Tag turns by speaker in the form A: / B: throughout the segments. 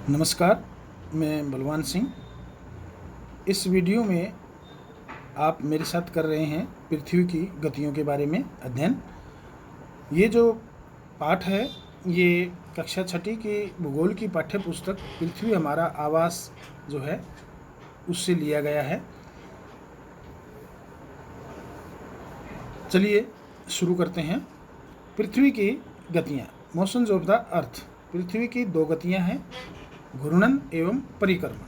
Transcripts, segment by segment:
A: नमस्कार, मैं बलवान सिंह। इस वीडियो में आप मेरे साथ कर रहे हैं पृथ्वी की गतियों के बारे में अध्ययन। ये जो पाठ है ये कक्षा छठी की भूगोल की पाठ्य पुस्तक पृथ्वी हमारा आवास जो है उससे लिया गया है। चलिए शुरू करते हैं। पृथ्वी की गतियाँ, मोशंस ऑफ द अर्थ। पृथ्वी की दो गतियाँ हैं, घूर्णन एवं परिक्रमण।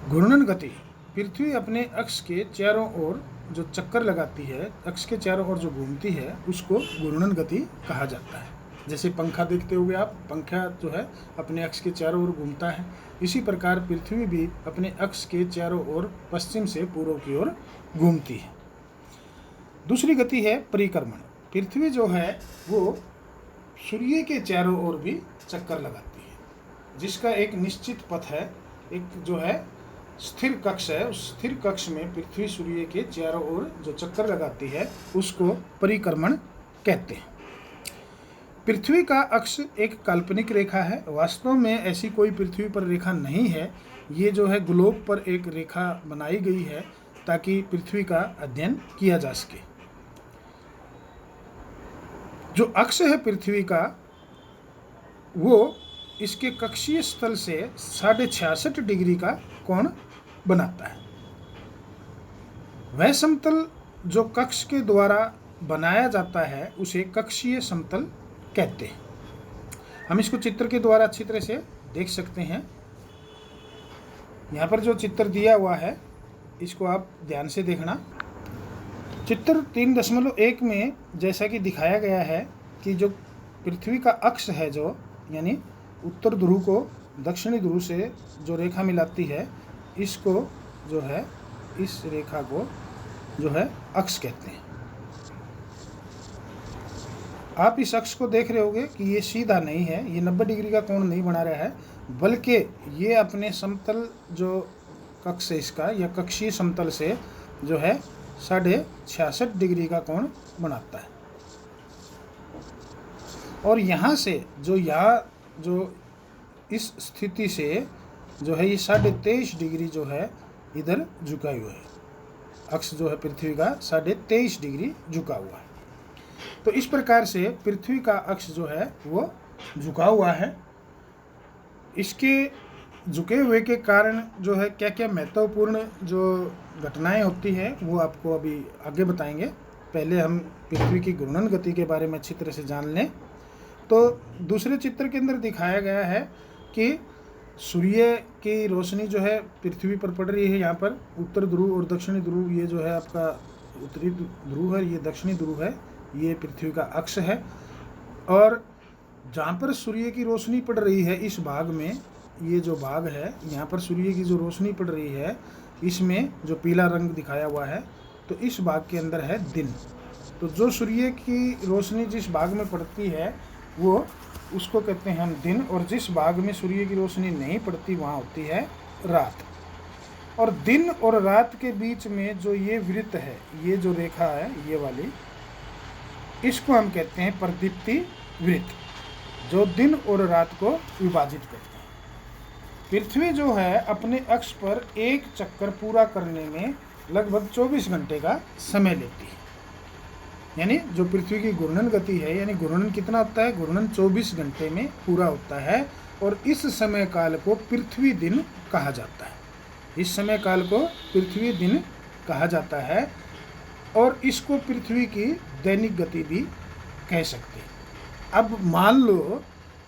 A: घूर्णन गति, पृथ्वी अपने अक्ष के चारों ओर जो चक्कर लगाती है, अक्ष के चारों ओर जो घूमती है, उसको घूर्णन गति कहा जाता है। जैसे पंखा देखते हुए आप, पंखा जो है अपने अक्ष के चारों ओर घूमता है, इसी प्रकार पृथ्वी भी अपने अक्ष के चारों ओर पश्चिम से पूर्व की ओर घूमती है। दूसरी गति है परिक्रमण। पृथ्वी जो है वो सूर्य के चारों ओर भी चक्कर लगाती है, जिसका एक निश्चित पथ है, एक जो है स्थिर कक्ष है। उस स्थिर कक्ष में पृथ्वी सूर्य के चारों ओर जो चक्कर लगाती है उसको परिक्रमण कहते हैं। पृथ्वी का अक्ष एक काल्पनिक रेखा है, वास्तव में ऐसी कोई पृथ्वी पर रेखा नहीं है। ये जो है ग्लोब पर एक रेखा बनाई गई है ताकि पृथ्वी का अध्ययन किया जा सके। जो अक्ष है पृथ्वी का वो इसके कक्षीय स्थल से 66.5 डिग्री का कोण बनाता है। वह समतल जो कक्ष के द्वारा बनाया जाता है उसे कक्षीय समतल कहते हैं। हम इसको चित्र के द्वारा अच्छी तरह से देख सकते हैं। यहाँ पर जो चित्र दिया हुआ है इसको आप ध्यान से देखना। चित्र 3.1 में जैसा कि दिखाया गया है कि जो पृथ्वी का अक्ष है, जो यानी उत्तर ध्रुव को दक्षिणी ध्रुव से जो रेखा मिलाती है, इसको जो है, इस रेखा को जो है अक्ष कहते हैं। आप इस अक्ष को देख रहे होंगे कि ये सीधा नहीं है, ये 90 डिग्री का कोण नहीं बना रहा है, बल्कि ये अपने समतल जो कक्ष है इसका, या कक्षीय समतल से जो है 66.5 डिग्री का कोण बनाता है। और यहाँ से जो इस स्थिति से जो है ये 23.5 डिग्री जो है इधर झुका हुआ है। अक्ष जो है पृथ्वी का 23.5 डिग्री झुका हुआ है। तो इस प्रकार से पृथ्वी का अक्ष जो है वो झुका हुआ है। इसके झुके हुए के कारण जो है क्या क्या महत्वपूर्ण जो घटनाएं होती है वो आपको अभी आगे बताएंगे। पहले हम पृथ्वी की घूर्णन गति के बारे में अच्छी तरह से जान लें। तो दूसरे चित्र के अंदर दिखाया गया है कि सूर्य की रोशनी जो है पृथ्वी पर पड़ रही है। यहाँ पर उत्तर ध्रुव और दक्षिणी ध्रुव, ये जो है आपका उत्तरी ध्रुव है, ये दक्षिणी ध्रुव है, ये पृथ्वी का अक्ष है। और जहाँ पर सूर्य की रोशनी पड़ रही है इस भाग में, ये जो भाग है यहाँ पर सूर्य की जो रोशनी पड़ रही है, इसमें जो पीला रंग दिखाया हुआ है, तो इस भाग के अंदर है दिन। तो जो सूर्य की रोशनी जिस भाग में पड़ती है वो उसको कहते हैं हम दिन, और जिस भाग में सूर्य की रोशनी नहीं पड़ती वहाँ होती है रात। और दिन और रात के बीच में जो ये वृत्त है, ये जो रेखा है ये वाली, इसको हम कहते हैं प्रदीप्ति वृत्त, जो दिन और रात को विभाजित करते हैं। पृथ्वी जो है अपने अक्ष पर एक चक्कर पूरा करने में लगभग 24 घंटे का समय लेती है। यानी जो पृथ्वी की घूर्णन गति है, यानी घूर्णन कितना होता है, घूर्णन 24 घंटे में पूरा होता है। और इस समय काल को पृथ्वी दिन कहा जाता है। इस समय काल को पृथ्वी दिन कहा जाता है, और इसको पृथ्वी की दैनिक गति भी कह सकते हैं। अब मान लो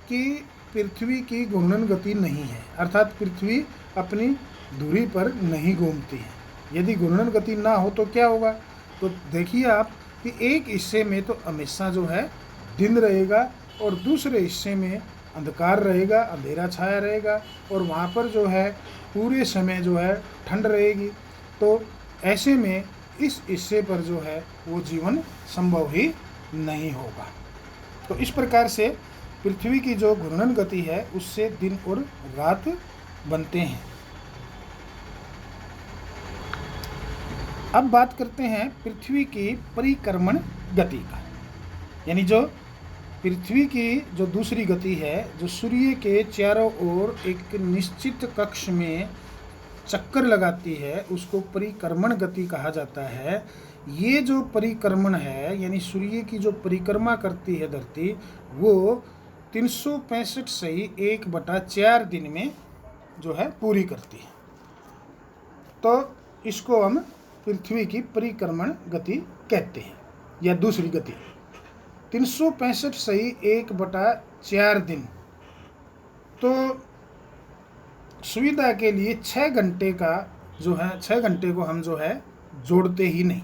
A: कि पृथ्वी की घूर्णन गति नहीं है, अर्थात पृथ्वी अपनी दूरी पर नहीं घूमती है। यदि घूर्णन गति ना हो तो क्या होगा, तो देखिए आप कि एक हिस्से में तो हमेशा जो है दिन रहेगा और दूसरे हिस्से में अंधकार रहेगा, अंधेरा छाया रहेगा, और वहाँ पर जो है पूरे समय जो है ठंड रहेगी। तो ऐसे में इस हिस्से पर जो है वो जीवन संभव ही नहीं होगा। तो इस प्रकार से पृथ्वी की जो घूर्णन गति है उससे दिन और रात बनते हैं। अब बात करते हैं पृथ्वी की परिक्रमण गति का, यानी जो पृथ्वी की जो दूसरी गति है, जो सूर्य के चारों ओर एक निश्चित कक्ष में चक्कर लगाती है, उसको परिक्रमण गति कहा जाता है। ये जो परिक्रमण है, यानी सूर्य की जो परिक्रमा करती है धरती, वो 365 सही 1/4 दिन में जो है पूरी करती है। तो इसको हम पृथ्वी की परिक्रमण गति कहते हैं, या दूसरी गति। 365 सही 1/4 दिन। तो सुविधा के लिए 6 घंटे का जो है, 6 घंटे को हम जो है जोड़ते ही नहीं।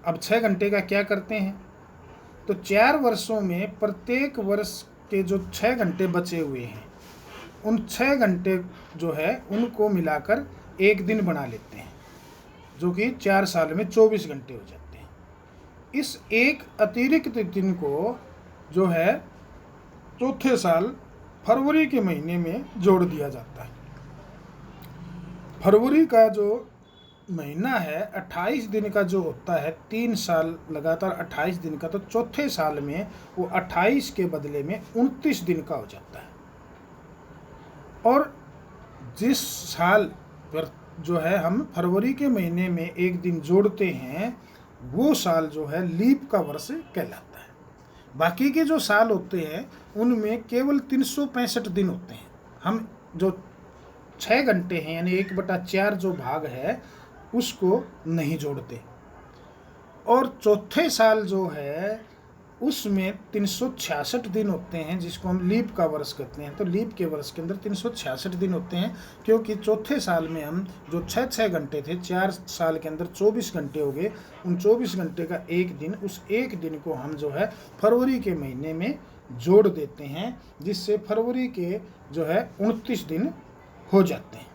A: अब 6 घंटे का क्या करते हैं, तो 4 वर्षों में प्रत्येक वर्ष के जो 6 घंटे बचे हुए हैं, उन 6 घंटे जो है उनको मिलाकर एक दिन बना लेते हैं, जो कि 4 साल में 24 घंटे हो जाते हैं। इस एक अतिरिक्त दिन को जो है चौथे साल फरवरी के महीने में जोड़ दिया जाता है। फरवरी का जो महीना है 28 दिन का जो होता है, 3 साल लगातार 28 दिन का, तो चौथे साल में वो 28 के बदले में 29 दिन का हो जाता है। और जिस साल पर जो है हम फरवरी के महीने में एक दिन जोड़ते हैं, वो साल जो है लीप का वर्ष कहलाता है। बाकी के जो साल होते हैं उनमें केवल 365 दिन होते हैं। हम जो 6 घंटे हैं, यानी 1/4 जो भाग है, उसको नहीं जोड़ते। और चौथे साल जो है उसमें 366 दिन होते हैं, जिसको हम लीप का वर्ष कहते हैं। तो लीप के वर्ष के अंदर 366 दिन होते हैं, क्योंकि चौथे साल में हम जो 6 घंटे थे, 4 साल के अंदर 24 घंटे हो गए। उन 24 घंटे का एक दिन, उस एक दिन को हम जो है फरवरी के महीने में जोड़ देते हैं, जिससे फरवरी के जो है 29 दिन हो जाते हैं।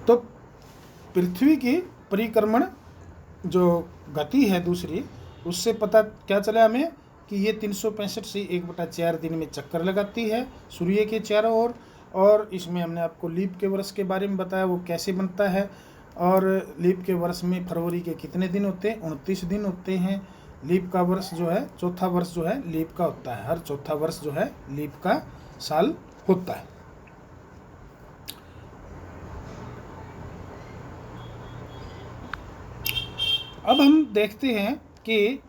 A: तो पृथ्वी की परिक्रमण जो गति है दूसरी, उससे पता क्या चला हमें कि ये 365 से 1/4 दिन में चक्कर लगाती है सूर्य के चारों ओर। और इसमें हमने आपको लीप के वर्ष के बारे में बताया, वो कैसे बनता है। और लीप के वर्ष में फरवरी के कितने दिन होते हैं, 29 दिन होते हैं। लीप का वर्ष जो है, चौथा वर्ष जो है लीप का होता है। हर चौथा वर्ष जो है लीप का साल होता है। अब हम देखते हैं कि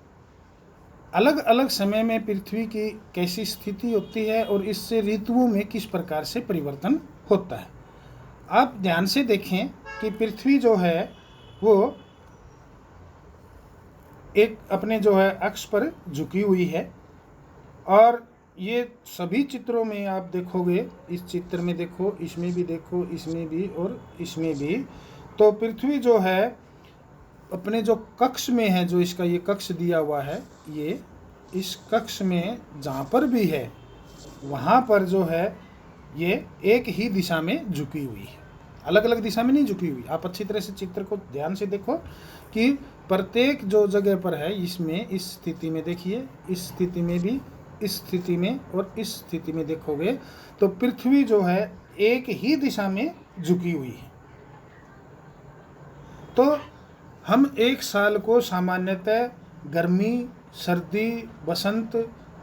A: अलग अलग समय में पृथ्वी की कैसी स्थिति होती है और इससे ऋतुओं में किस प्रकार से परिवर्तन होता है। आप ध्यान से देखें कि पृथ्वी जो है वो एक अपने जो है अक्ष पर झुकी हुई है। और ये सभी चित्रों में आप देखोगे, इस चित्र में देखो, इसमें भी देखो, इसमें भी और इसमें भी, तो पृथ्वी जो है अपने जो कक्ष में है, जो इसका ये कक्ष दिया हुआ है, ये इस कक्ष में जहाँ पर भी है वहाँ पर जो है ये एक ही दिशा में झुकी हुई है, अलग अलग दिशा में नहीं झुकी हुई। आप अच्छी तरह से चित्र को ध्यान से देखो कि प्रत्येक जो जगह पर है, इसमें इस स्थिति में देखिए, इस स्थिति में भी, इस स्थिति में और इस स्थिति में देखोगे तो पृथ्वी जो है एक ही दिशा में झुकी हुई है। तो हम एक साल को सामान्यतः गर्मी, सर्दी, बसंत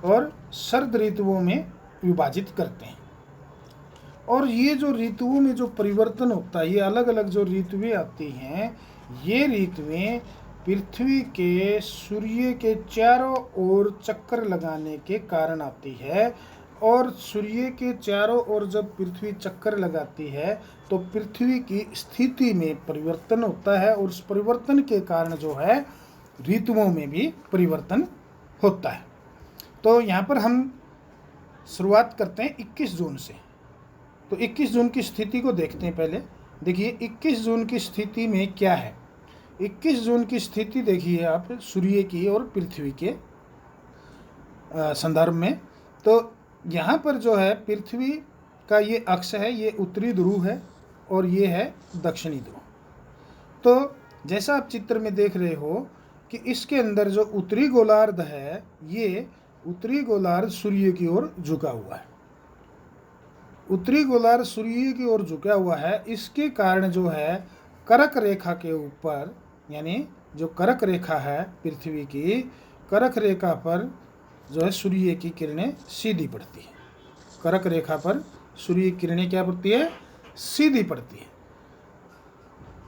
A: और शरद ऋतुओं में विभाजित करते हैं। और ये जो ऋतुओं में जो परिवर्तन होता है, ये अलग अलग जो ऋतुएं आती हैं, ये ऋतुएं पृथ्वी के सूर्य के चारों ओर चक्कर लगाने के कारण आती है। और सूर्य के चारों ओर जब पृथ्वी चक्कर लगाती है तो पृथ्वी की स्थिति में परिवर्तन होता है, और उस परिवर्तन के कारण जो है ऋतुओं में भी परिवर्तन होता है। तो यहाँ पर हम शुरुआत करते हैं 21 जून से। तो 21 जून की स्थिति को देखते हैं। पहले देखिए 21 जून की स्थिति में क्या है। 21 जून की स्थिति देखिए आप सूर्य की और पृथ्वी के संदर्भ में। तो यहाँ पर जो है पृथ्वी का ये अक्ष है, ये उत्तरी ध्रुव है और ये है दक्षिणी ध्रुव। तो जैसा आप चित्र में देख रहे हो कि इसके अंदर जो उत्तरी गोलार्ध है, ये उत्तरी गोलार्ध सूर्य की ओर झुका हुआ है। उत्तरी गोलार्ध सूर्य की ओर झुका हुआ है। इसके कारण जो है कर्क रेखा के ऊपर, यानी जो कर्क रेखा है पृथ्वी की, कर्क रेखा पर जो है सूर्य की किरणें सीधी पड़ती है। कर्क रेखा पर सूर्य की किरणें क्या पड़ती है? सीधी पड़ती है,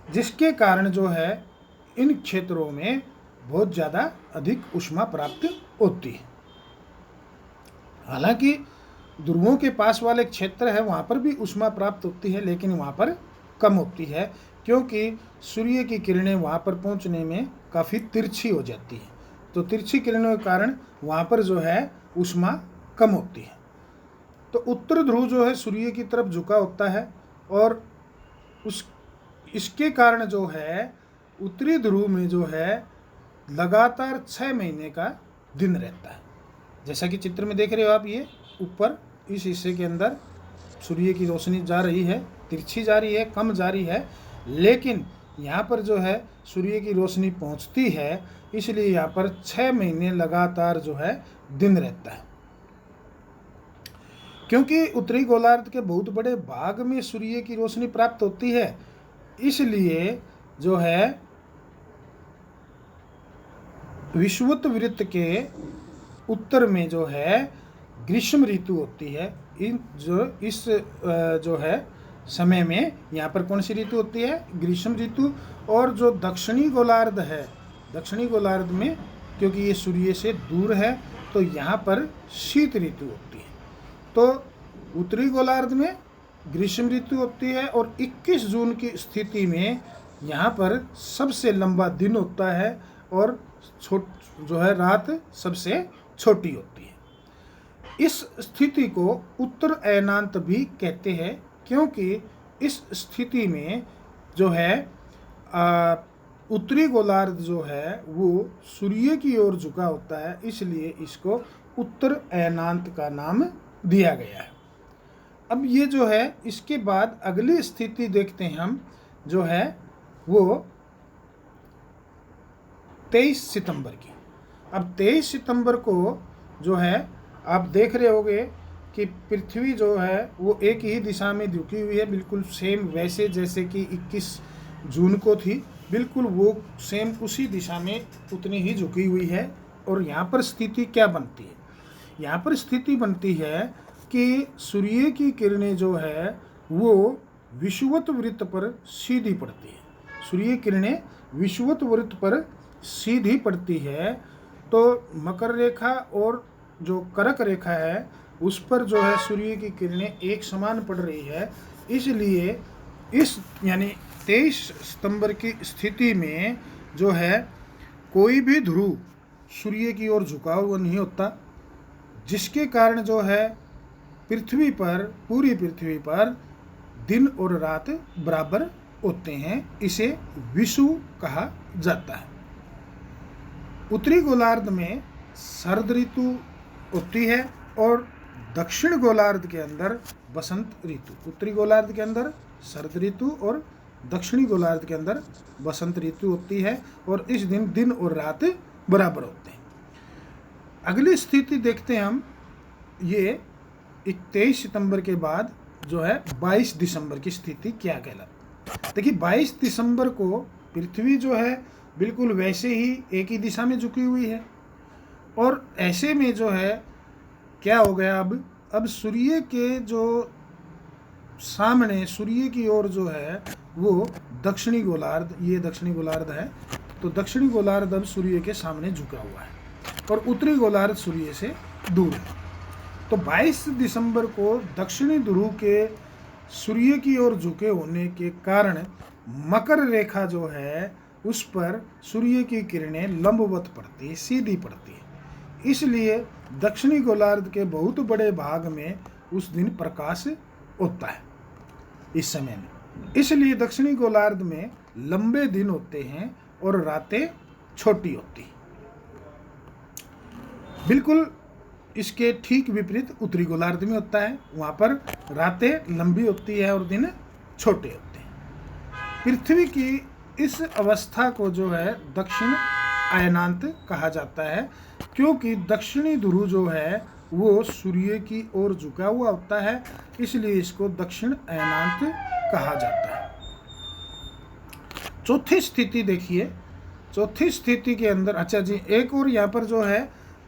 A: जिसके कारण जो है इन क्षेत्रों में बहुत ज़्यादा अधिक ऊष्मा प्राप्त होती है। हालांकि ध्रुवों के पास वाले क्षेत्र है वहाँ पर भी ऊष्मा प्राप्त होती है, लेकिन वहाँ पर कम होती है, क्योंकि सूर्य की किरणें वहाँ पर पहुँचने में काफ़ी तिरछी हो जाती है। तो तिरछी किरणों के कारण वहाँ पर जो है ऊष्मा कम होती है। तो उत्तर ध्रुव जो है सूर्य की तरफ झुका होता है और इसके कारण जो है उत्तरी ध्रुव में जो है लगातार 6 महीने का दिन रहता है। जैसा कि चित्र में देख रहे हो आप, ये ऊपर इस हिस्से के अंदर सूर्य की रोशनी जा रही है, तिरछी जा रही है, कम जा रही है, लेकिन यहाँ पर जो है सूर्य की रोशनी पहुँचती है, इसलिए यहाँ पर 6 महीने लगातार जो है दिन रहता है। क्योंकि उत्तरी गोलार्ध के बहुत बड़े भाग में सूर्य की रोशनी प्राप्त होती है, इसलिए जो है विषुवत वृत्त के उत्तर में जो है ग्रीष्म ऋतु होती है। इस जो है समय में यहाँ पर कौन सी ऋतु होती है? ग्रीष्म ऋतु। और जो दक्षिणी गोलार्ध है, दक्षिणी गोलार्ध में क्योंकि ये सूर्य से दूर है तो यहाँ पर शीत ऋतु होती है। तो उत्तरी गोलार्ध में ग्रीष्म ऋतु होती है और 21 जून की स्थिति में यहाँ पर सबसे लंबा दिन होता है और जो है रात सबसे छोटी होती है। इस स्थिति को उत्तर अयनांत भी कहते हैं, क्योंकि इस स्थिति में जो है उत्तरी गोलार्ध जो है वो सूर्य की ओर झुका होता है, इसलिए इसको उत्तर अयनांत का नाम दिया गया है। अब ये जो है इसके बाद अगली स्थिति देखते हैं हम, जो है वो 23 सितंबर की। अब 23 सितंबर को जो है आप देख रहे होंगे कि पृथ्वी जो है वो एक ही दिशा में झुकी हुई है, बिल्कुल सेम वैसे जैसे कि 21 जून को थी, बिल्कुल वो सेम उसी दिशा में उतनी ही झुकी हुई है। और यहाँ पर स्थिति क्या बनती है? यहाँ पर स्थिति बनती है कि सूर्य की किरणें जो है वो विषुवत वृत्त पर सीधी पड़ती है। सूर्य की किरणें विषुवत वृत्त पर सीधी पड़ती है, तो मकर रेखा और जो कर्क रेखा है उस पर जो है सूर्य की किरणें एक समान पड़ रही है। इसलिए इस यानी 23 सितंबर की स्थिति में जो है कोई भी ध्रुव सूर्य की ओर झुका हुआ नहीं होता, जिसके कारण जो है पृथ्वी पर, पूरी पृथ्वी पर दिन और रात बराबर होते हैं। इसे विषुव कहा जाता है। उत्तरी गोलार्ध में शरद ऋतु होती है और दक्षिण गोलार्ध के अंदर बसंत ऋतु। उत्तरी गोलार्ध के अंदर शरद ऋतु और दक्षिणी गोलार्ध के अंदर बसंत ऋतु होती है, और इस दिन दिन और रात बराबर होते हैं। अगली स्थिति देखते हैं हम, ये 23 सितंबर के बाद जो है 22 दिसंबर की स्थिति क्या कहलाती। देखिए 22 दिसंबर को पृथ्वी जो है बिल्कुल वैसे ही एक ही दिशा में झुकी हुई है, और ऐसे में जो है क्या हो गया, अब सूर्य के जो सामने सूर्य की ओर जो है वो दक्षिणी गोलार्ध, ये दक्षिणी गोलार्ध है, तो दक्षिणी गोलार्ध अब सूर्य के सामने झुका हुआ है और उत्तरी गोलार्ध सूर्य से दूर है। तो 22 दिसंबर को दक्षिणी ध्रुव के सूर्य की ओर झुके होने के कारण मकर रेखा जो है उस पर सूर्य की किरणें लंबवत पड़ती है, सीधी पड़ती है। इसलिए दक्षिणी गोलार्ध के बहुत बड़े भाग में उस दिन प्रकाश होता है इस समय में। इसलिए दक्षिणी गोलार्ध में लंबे दिन होते हैं और रातें छोटी होती हैं। बिल्कुल इसके ठीक विपरीत उत्तरी गोलार्ध में होता है, वहाँ पर रातें लंबी होती है और दिन छोटे होते हैं। पृथ्वी की इस अवस्था को जो है दक्षिण अयनांत कहा जाता है, क्योंकि दक्षिणी ध्रुव जो है वो सूर्य की ओर झुका हुआ होता है, इसलिए इसको दक्षिण अयनांत कहा जाता है। चौथी स्थिति देखिए, चौथी स्थिति के अंदर, अच्छा जी एक और यहाँ पर जो है,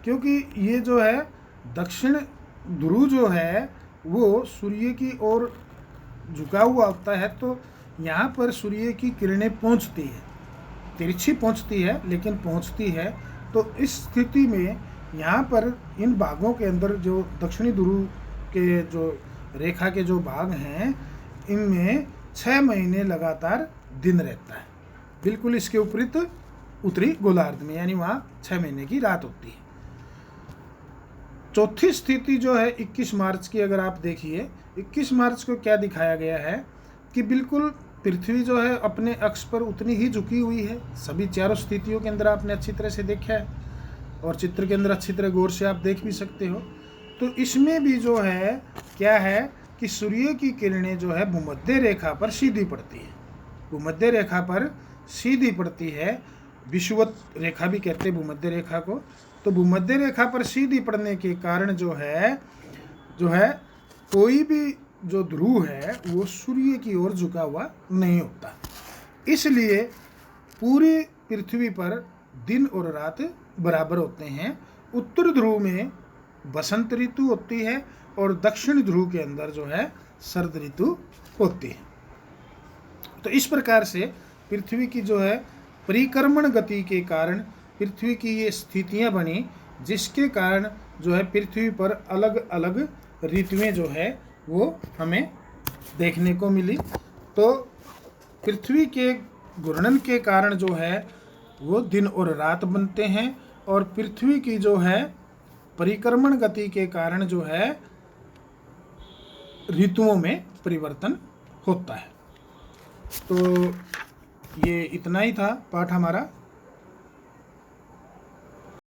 A: क्योंकि ये जो है दक्षिण ध्रुव जो है वो सूर्य की ओर झुका हुआ होता है, तो यहाँ पर सूर्य की किरणें पहुँचती है, तिरछी पहुँचती है लेकिन पहुँचती है। तो इस स्थिति में यहाँ पर इन भागों के अंदर जो दक्षिणी ध्रुव के जो रेखा के जो भाग हैं, इनमें 6 महीने लगातार दिन रहता है, बिल्कुल इसके विपरीत उत्तरी गोलार्ध में, यानी वहाँ 6 महीने की रात होती है। चौथी स्थिति जो है 21 मार्च की, अगर आप देखिए 21 मार्च को क्या दिखाया गया है कि बिल्कुल पृथ्वी जो है अपने अक्ष पर उतनी ही झुकी हुई है। सभी चारों स्थितियों के अंदर आपने अच्छी तरह से देखा है और चित्र के अंदर अच्छी तरह गौर से आप देख भी सकते हो। तो इसमें भी जो है क्या है कि सूर्य की किरणें जो है भूमध्य रेखा पर सीधी पड़ती है, भूमध्य रेखा पर सीधी पड़ती है, विषुवत रेखा भी कहते हैं भूमध्य रेखा को। तो भूमध्य रेखा पर सीधी पड़ने के कारण जो है कोई भी जो ध्रुव है वो सूर्य की ओर झुका हुआ नहीं होता, इसलिए पूरी पृथ्वी पर दिन और रात बराबर होते हैं। उत्तर ध्रुव में बसंत ऋतु होती है और दक्षिण ध्रुव के अंदर जो है शरद ऋतु होती है। तो इस प्रकार से पृथ्वी की जो है परिक्रमण गति के कारण पृथ्वी की ये स्थितियां बनी, जिसके कारण जो है पृथ्वी पर अलग अलग ऋतुएं जो है वो हमें देखने को मिली। तो पृथ्वी के घूर्णन के कारण जो है वो दिन और रात बनते हैं, और पृथ्वी की जो है परिक्रमण गति के कारण जो है ऋतुओं में परिवर्तन होता है। तो ये इतना ही था पाठ हमारा।